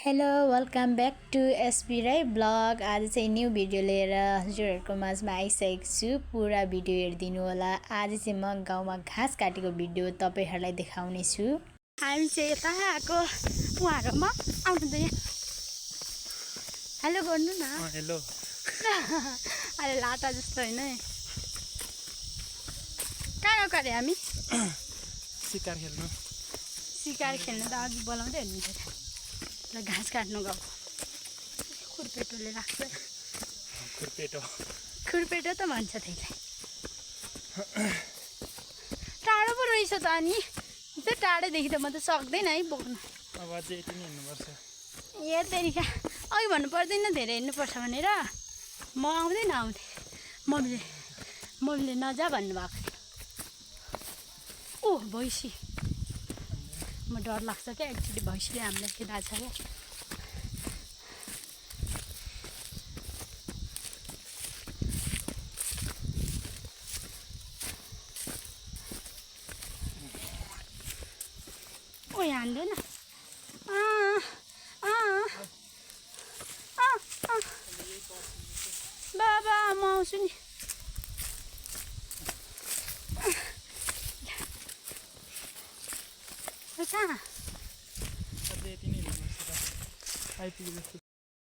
Hello welcome back to SB Rai blog. आज चाहिँ new video लिएर हजुरहरूको माझमा आइसकेको छु। पुरा भिडियो हेरिदिनु होला। आज चाहिँ म गाउँमा घाँस काटेको भिडियो तपाईहरुलाई देखाउने छु। हामी चाहिँ यता आएको उहाँहरुमा आउनु त यहाँ। हेलो गर्नु न। हेलो। अरे लाटा जस्तो हैन है। कहाँ गरे हामी? शिकार खेल्नु। शिकार खेल्नु त अघि बोलाउँदै हुनुहुन्छ। ल घाँस काट्नु गयो। खुरपेटोले राख्छ। खुरपेटो त भन्छ त्यसलाई। टाढो पो रहेछ त अनि। त्यो टाढैदेखि त म त सक्दैन है बोक्न। अब अझै यति नै हिँड्नुपर्छ। ए तेरिका अघि भन्नु पर्दैन धेरै हिँड्नुपर्छ भनेर। म आउँदै नआउँदै मम्मीले नजा भन्नुभएको थियो। ओह भैँसी। म डर लाग्छ क्या एकचोटि भैँसीले हामीलाई खेदाएको छ क्या। ओइ हान्दैन। बाबा म आउँछु नि। कहाँ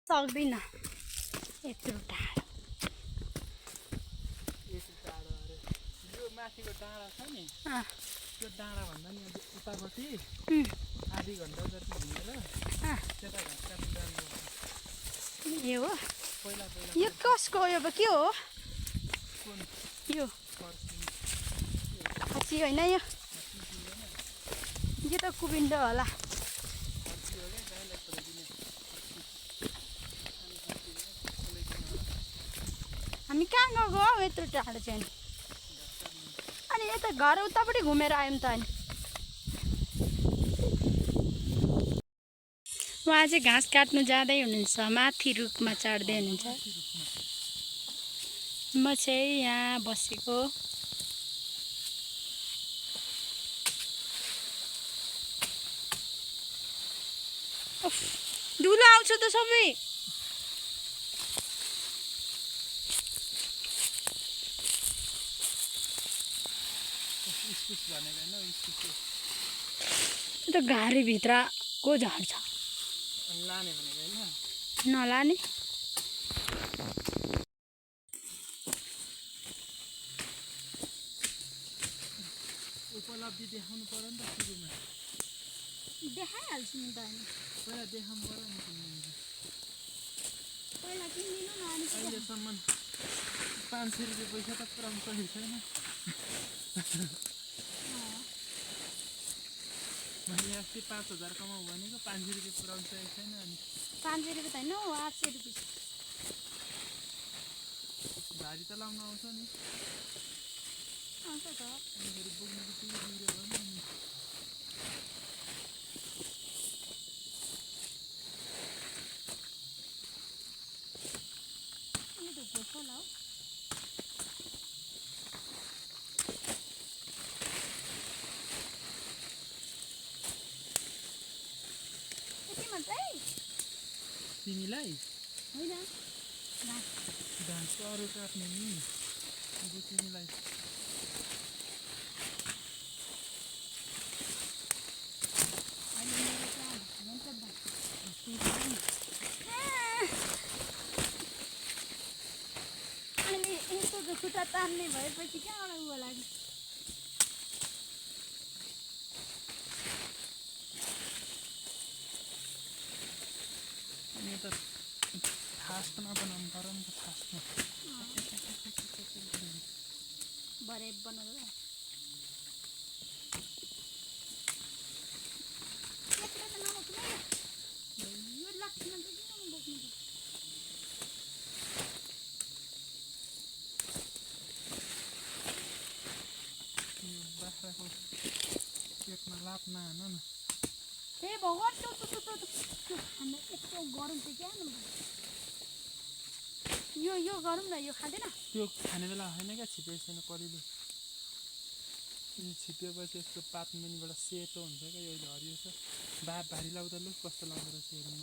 सक्दिनँ यत्रो टाढो। यो माथिको डाँडा छ नि, त्यो डाँडाभन्दा नि उतापट्टि आधी घन्टा जति हिँडेर त्यता घाँस काट्नु जानुपर्छ। यो हो पहिला यो कसको यो के हो? कुन यो खसी होइन यो त कुबिन्डो होला। हामी कहाँ गएको हौ यत्रो टाढो चाहिँ? अनि यता घर उतापट्टि घुमेर आयौँ त अनि। उहाँ चाहिँ घाँस काट्नु जाँदै हुनुहुन्छ, माथि रुखमा चढ्दै हुनुहुन्छ। म चाहिँ यहाँ बसेको। धुलो आउँछ त सबै। त घारीभित्रको झर्छ। लाने भनेको होइन नलाने। उपलब्धि देखाउनु पर्यो नि त सुरुमा। देखाइहाल्छु नि त अनि। पहिला देखाउनु पर्यो नि तिमीले। पहिला किनिदिनु न अनि अहिलेसम्म 500 रुपियाँ पैसा त पुऱ्याउनु सकेको छैन। मैले अस्ति 5000 कमाऊ भनेको 500 रुपियाँ पुऱ्याउनु सकेको छैन। अनि 500 रुपियाँ त होइन 800 रुपियाँ। भारी त लाउनु आउँछ नि। आउँछ त। फेरि बोक्नु बित्तिकै बिग्रियो भने नि। अनि त घोष होला हौ। यति मात्रै? तिमीलाई होइन घाँस त अरू काट्ने नि। तिमीलाई अनि यस्तो खुट्टा तान्ने भएपछि कहाँबाट उ होला नि? अनि त फास्टमा बनाउनु पर्यो नि त। फास्टमा भरे बनाउँदा यत्रो त नबोक्नु है। यो लाग्छमा त किन बोक्नु त? यो बाख्राको पेटमा लात नहान न। त्यही भगवान् त्यो हामीलाई यस्तो गरम चाहिँ क्या यो गरौँ न। यो खाँदैन त्यो खाने बेला होइन क्या। छिटो छैन कलिलो। छिपेपछि यसको पात मुनिबाट सेतो हुन्छ क्या यो अहिले हरियो छ भारी लाउँदा लु कस्तो लाउँदो रहेछ हेरौँ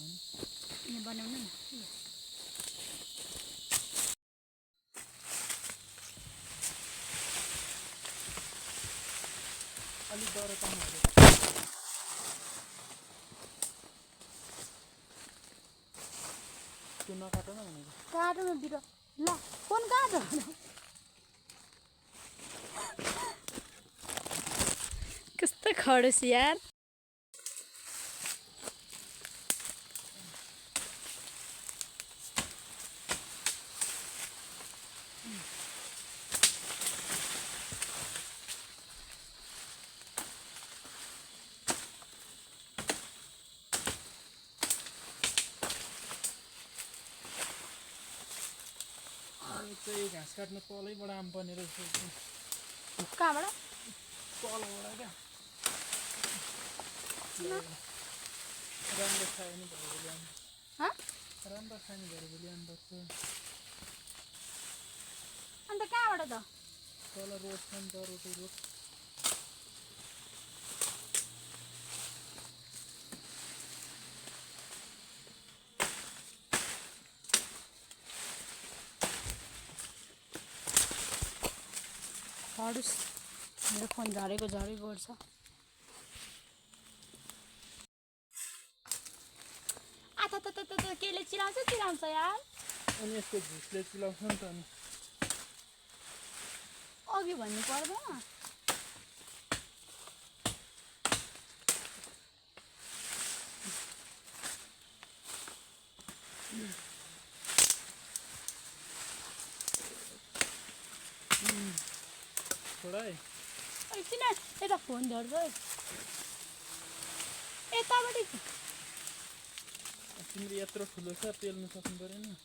नि बनाउनु न अलिक डह्रो पाउनु त्यो नकाट न भनेको काटो न बिरो ल फोन काटो कस्तो खडुस यार चाहिँ घाँस काट्नु तलैबाट आम पर्ने रहेछ कहाँबाट तलबाट क्या राम्रो खायो भने भएर ल्याउनु राम्रो खाने भएर ल्याउनुपर्छ अन्त कहाँबाट त तल रोड छ नि त रोटै रोड खडुस मेरो फोन झरेको झरै गर्छ आथा त केले चिलाउँछ यार अनि यसको झुसले चिलाउँछ नि त अनि अघि भन्नु पर्दैन छोडा किन यता फोन झर्छ यताबाट तिम्रो यत्रो ठुलो छ पेल्नु सक्नु परेन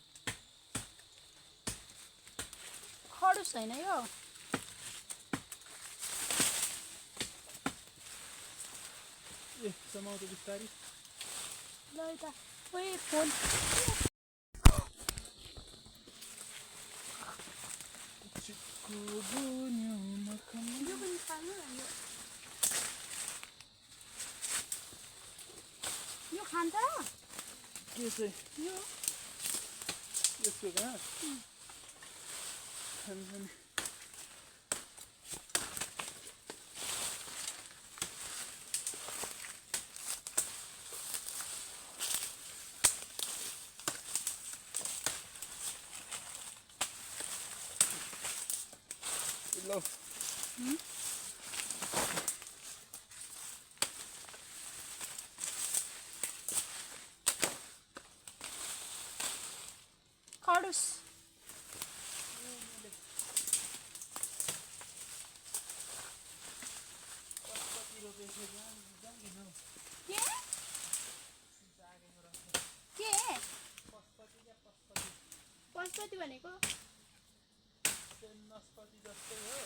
खडुस छैन यो ए समाउँदो बिस्तारी ल यता ओए फोन यो पनि पाल्नु यो खान्छ के चाहिँ यो यसको कहाँ खान्छ नि ल खडुस के पशुपति भनेको नस्पति जस्तै हो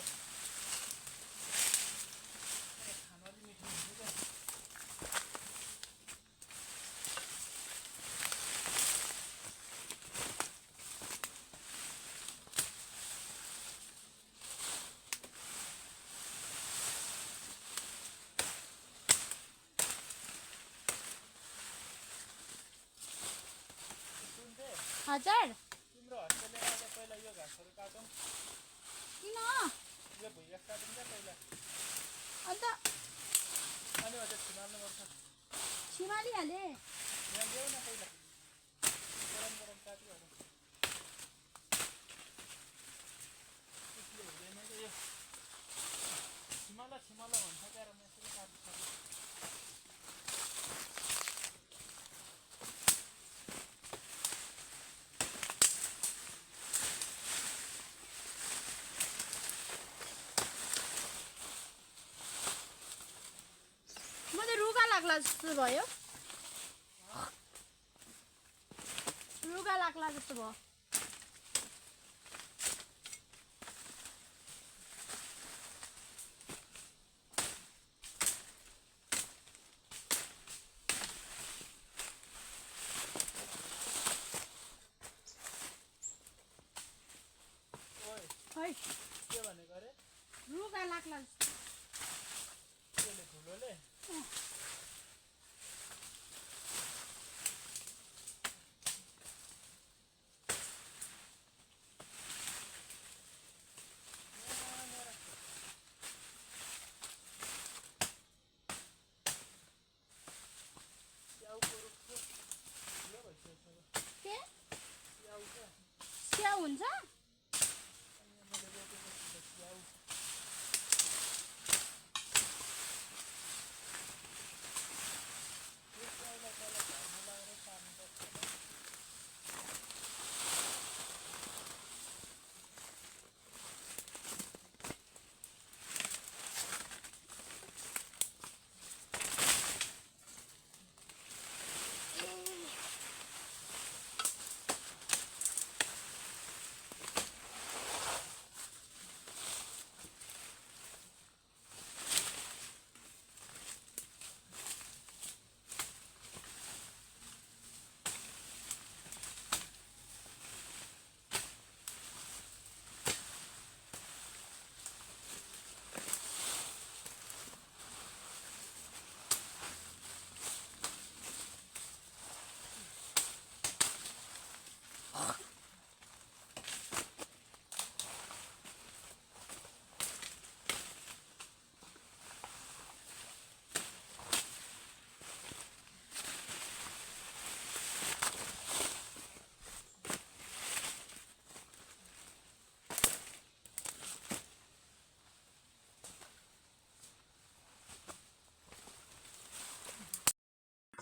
खाना पनि मिठो हुन्छ क्या हजार तिम्रो हस्तेले आएर पहिला यो घाँसहरू काटौँ किन यो भुइँघाँस काटौँ क्या पहिला अन्त अनि अझै छिमाल्नुपर्छ छिमालिहाले यहाँ ल्याऊ न पहिला गरम गरम काटिहालौँ त्यसले हुँदैन क्या यो छिमाला भन्छ क्या र यसरी काटिसक्यो लाग्ला जस्तो भयो रुगा लाग्ला जस्तो भयो ओइ है के भनेको अरे रुगा लाग्ला जस्तो स्याउ हुन्छ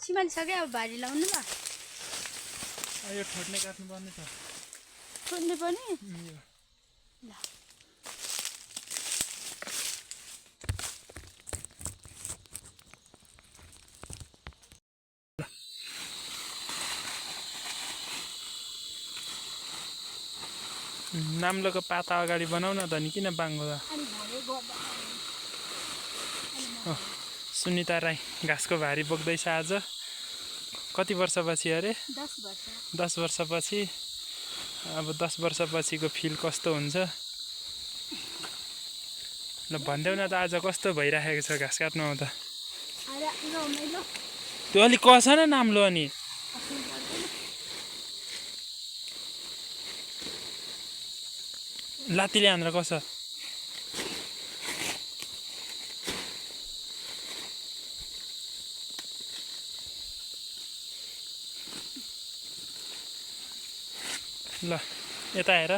सिमाली सके अब भारी लाउनु बा यो ठोट्ने काट्नु पर्ने छ खोज्नु पर्ने यो ल नाम्लोको पाता अगाडि बनाउ न त नि किन बाङ्गो त अनि भरे गर्दा सुनिता राई घाँसको भारी बोक्दैछ आज कति वर्षपछि अरे 10 वर्ष 10 वर्षपछि अब 10 वर्षपछिको फिल कस्तो हुन्छ ल भन्देऊ न त आज कस्तो भइराखेको छ घाँस काट्नु आउँदा अरे रमाइलो त्यो अलिक कस न नाम्लो अनि लात्तीले हानेर कस ल यता हेर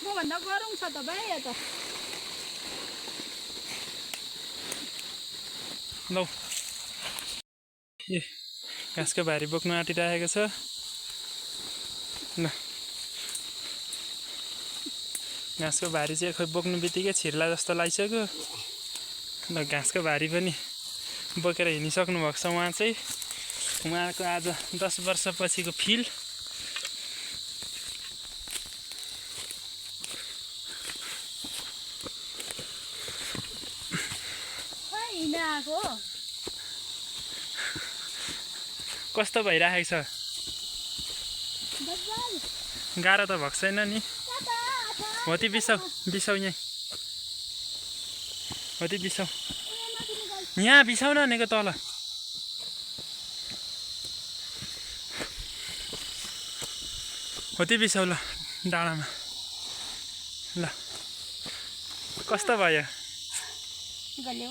मभन्दा गरौँ छ त भाइ या त लौ ए घाँसको भारी बोक्नु आँटिरहेको छ ल घाँसको भारी चाहिँ खोइ बोक्नु बित्तिकै छिर्ला जस्तो लागिसक्यो ल घाँसको भारी पनि बोकेर हिँडिसक्नु भएको छ उहाँ चाहिँ उहाँको आज 10 वर्षपछिको फिल हिँडाएको कस्तो भइरहेको छ गाह्रो त भएको छैन नि होती बिसाउ बिसाउ यहीँ होती बिसाउ यहाँ बिसाउ न भनेको तल होती बिसाउ ल डाँडामा ल कस्तो भयो गल्यो